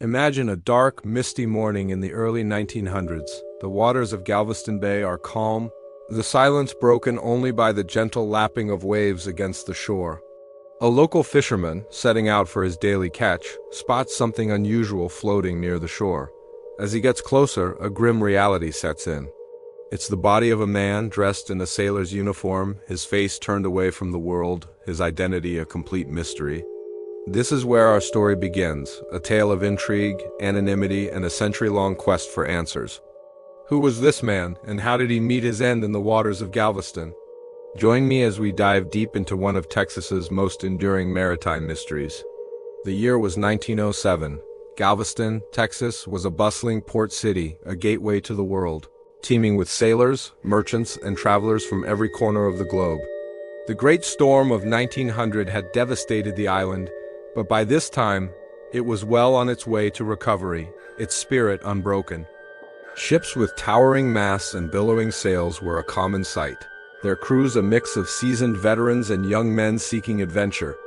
Imagine a dark, misty morning in the early 1900s. The waters of Galveston Bay are calm, the silence broken only by the gentle lapping of waves against the shore. A local fisherman, setting out for his daily catch, spots something unusual floating near the shore. As he gets closer, a grim reality sets in. It's the body of a man dressed in a sailor's uniform, his face turned away from the world, his identity a complete mystery. This is where our story begins, a tale of intrigue, anonymity, and a century-long quest for answers. Who was this man, and how did he meet his end in the waters of Galveston? Join me as we dive deep into one of Texas's most enduring maritime mysteries. The year was 1907. Galveston, Texas, was a bustling port city, a gateway to the world, teeming with sailors, merchants, and travelers from every corner of the globe. The Great Storm of 1900 had devastated the island, but by this time, it was well on its way to recovery, its spirit unbroken. Ships with towering masts and billowing sails were a common sight, their crews a mix of seasoned veterans and young men seeking adventure.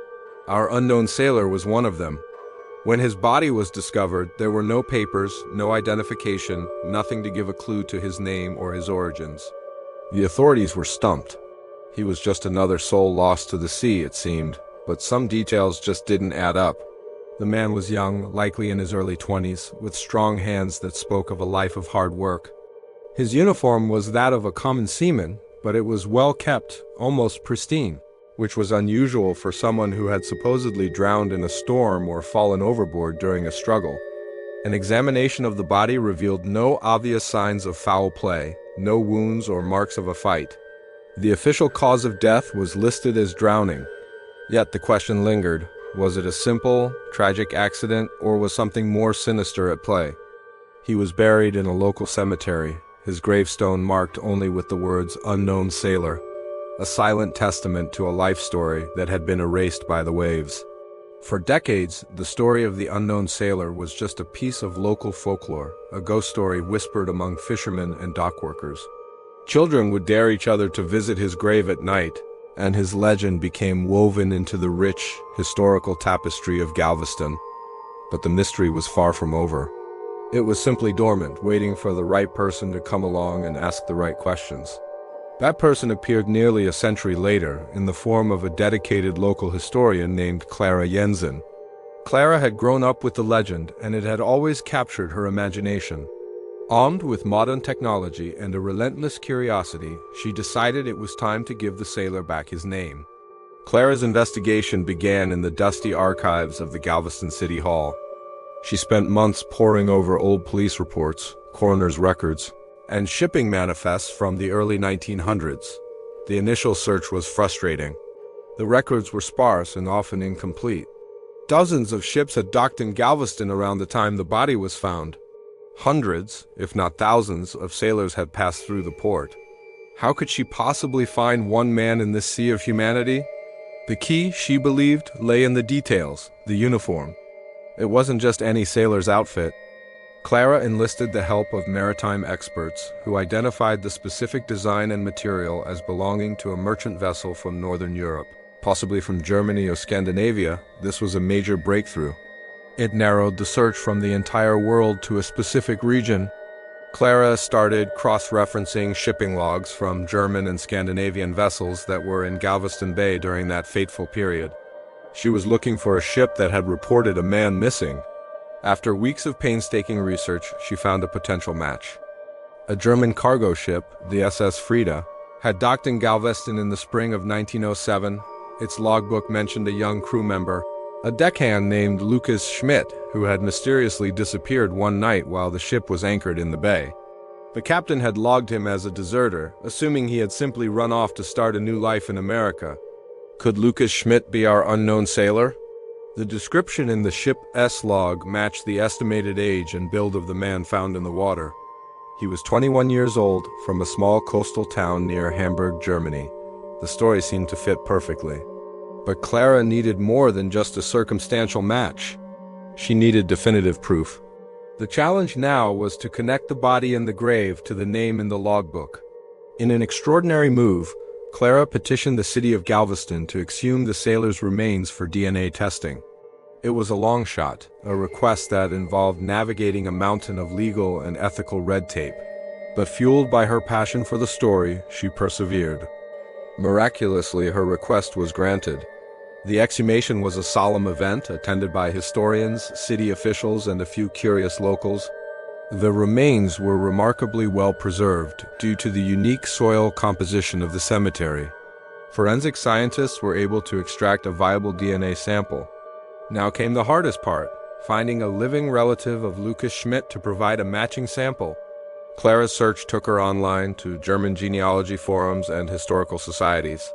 Our unknown sailor was one of them. When his body was discovered, there were no papers, no identification, nothing to give a clue to his name or his origins. The authorities were stumped. He was just another soul lost to the sea, it seemed, but some details just didn't add up. The man was young, likely in his early 20s, with strong hands that spoke of a life of hard work. His uniform was that of a common seaman, but it was well kept, almost pristine, which was unusual for someone who had supposedly drowned in a storm or fallen overboard during a struggle. An examination of the body revealed no obvious signs of foul play, no wounds or marks of a fight. The official cause of death was listed as drowning. Yet the question lingered, was it a simple, tragic accident, or was something more sinister at play? He was buried in a local cemetery, his gravestone marked only with the words "Unknown Sailor," a silent testament to a life story that had been erased by the waves. For decades, the story of the unknown sailor was just a piece of local folklore, a ghost story whispered among fishermen and dock workers. Children would dare each other to visit his grave at night, and his legend became woven into the rich, historical tapestry of Galveston. But the mystery was far from over. It was simply dormant, waiting for the right person to come along and ask the right questions. That person appeared nearly a century later, in the form of a dedicated local historian named Clara Jensen. Clara had grown up with the legend, and it had always captured her imagination. Armed with modern technology and a relentless curiosity, she decided it was time to give the sailor back his name. Clara's investigation began in the dusty archives of the Galveston City Hall. She spent months poring over old police reports, coroner's records, and shipping manifests from the early 1900s. The initial search was frustrating. The records were sparse and often incomplete. Dozens of ships had docked in Galveston around the time the body was found. Hundreds, if not thousands, of sailors had passed through the port. How could she possibly find one man in this sea of humanity? The key, she believed, lay in the details, the uniform. It wasn't just any sailor's outfit. Clara enlisted the help of maritime experts who identified the specific design and material as belonging to a merchant vessel from Northern Europe, possibly from Germany or Scandinavia. This was a major breakthrough. It narrowed the search from the entire world to a specific region. Clara started cross-referencing shipping logs from German and Scandinavian vessels that were in Galveston Bay during that fateful period. She was looking for a ship that had reported a man missing. After weeks of painstaking research, she found a potential match. A German cargo ship, the SS Frieda, had docked in Galveston in the spring of 1907. Its logbook mentioned a young crew member, a deckhand named Lucas Schmidt, who had mysteriously disappeared one night while the ship was anchored in the bay. The captain had logged him as a deserter, assuming he had simply run off to start a new life in America. Could Lucas Schmidt be our unknown sailor? The description in the ship's log matched the estimated age and build of the man found in the water. He was 21 years old, from a small coastal town near Hamburg, Germany. The story seemed to fit perfectly. But Clara needed more than just a circumstantial match. She needed definitive proof. The challenge now was to connect the body in the grave to the name in the logbook. In an extraordinary move, Clara petitioned the city of Galveston to exhume the sailor's remains for DNA testing. It was a long shot, a request that involved navigating a mountain of legal and ethical red tape. But fueled by her passion for the story, she persevered. Miraculously, her request was granted. The exhumation was a solemn event attended by historians, city officials, and a few curious locals. The remains were remarkably well preserved due to the unique soil composition of the cemetery. Forensic scientists were able to extract a viable DNA sample. Now came the hardest part, finding a living relative of Lucas Schmidt to provide a matching sample. Clara's search took her online to German genealogy forums and historical societies.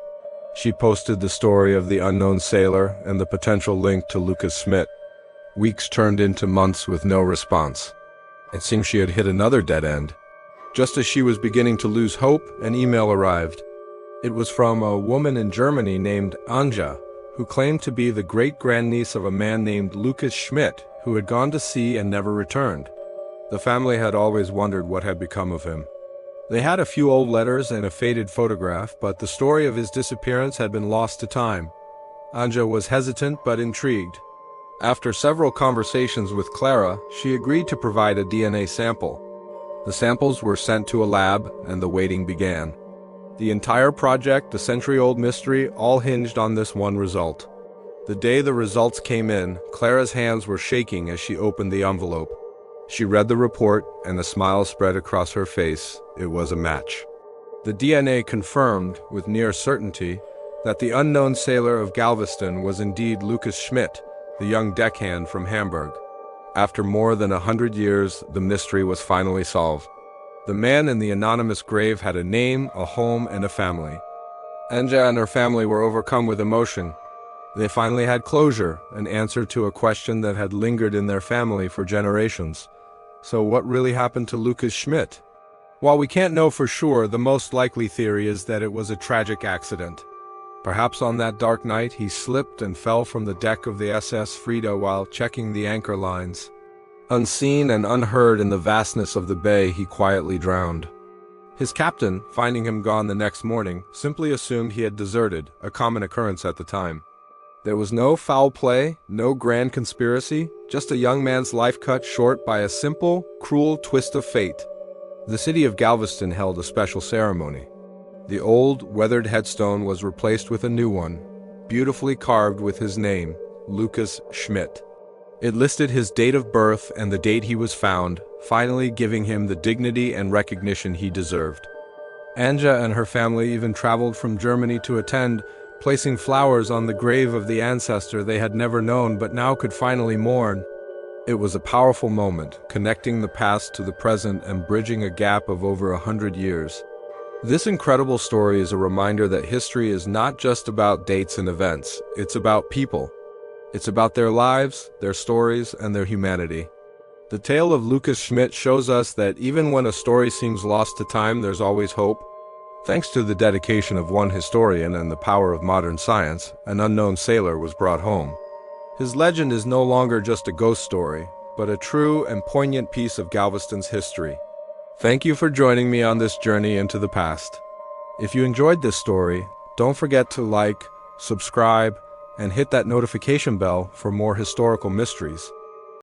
She posted the story of the unknown sailor and the potential link to Lucas Schmidt. Weeks turned into months with no response. It seemed she had hit another dead end. Just as she was beginning to lose hope, an email arrived. It was from a woman in Germany named Anja, who claimed to be the great-grandniece of a man named Lucas Schmidt, who had gone to sea and never returned. The family had always wondered what had become of him. They had a few old letters and a faded photograph, but the story of his disappearance had been lost to time. Anja was hesitant but intrigued. After several conversations with Clara, she agreed to provide a DNA sample. The samples were sent to a lab, and the waiting began. The entire project, the century-old mystery, all hinged on this one result. The day the results came in, Clara's hands were shaking as she opened the envelope. She read the report, and a smile spread across her face. It was a match. The DNA confirmed, with near certainty, that the unknown sailor of Galveston was indeed Lucas Schmidt, the young deckhand from Hamburg. After more than 100 years, the mystery was finally solved. The man in the anonymous grave had a name, a home, and a family. Anja and her family were overcome with emotion. They finally had closure, an answer to a question that had lingered in their family for generations. So what really happened to Lucas Schmidt? While we can't know for sure, the most likely theory is that it was a tragic accident. Perhaps on that dark night he slipped and fell from the deck of the SS Frida while checking the anchor lines. Unseen and unheard in the vastness of the bay, he quietly drowned. His captain, finding him gone the next morning, simply assumed he had deserted, a common occurrence at the time. There was no foul play, no grand conspiracy, just a young man's life cut short by a simple, cruel twist of fate. The city of Galveston held a special ceremony. The old, weathered headstone was replaced with a new one, beautifully carved with his name, Lucas Schmidt. It listed his date of birth and the date he was found, finally giving him the dignity and recognition he deserved. Anja and her family even traveled from Germany to attend, placing flowers on the grave of the ancestor they had never known but now could finally mourn. It was a powerful moment, connecting the past to the present and bridging a gap of over 100 years. This incredible story is a reminder that history is not just about dates and events, it's about people. It's about their lives, their stories, and their humanity. The tale of Lucas Schmidt shows us that even when a story seems lost to time, there's always hope. Thanks to the dedication of one historian and the power of modern science, an unknown sailor was brought home. His legend is no longer just a ghost story, but a true and poignant piece of Galveston's history. Thank you for joining me on this journey into the past. If you enjoyed this story, don't forget to like, subscribe, and hit that notification bell for more historical mysteries.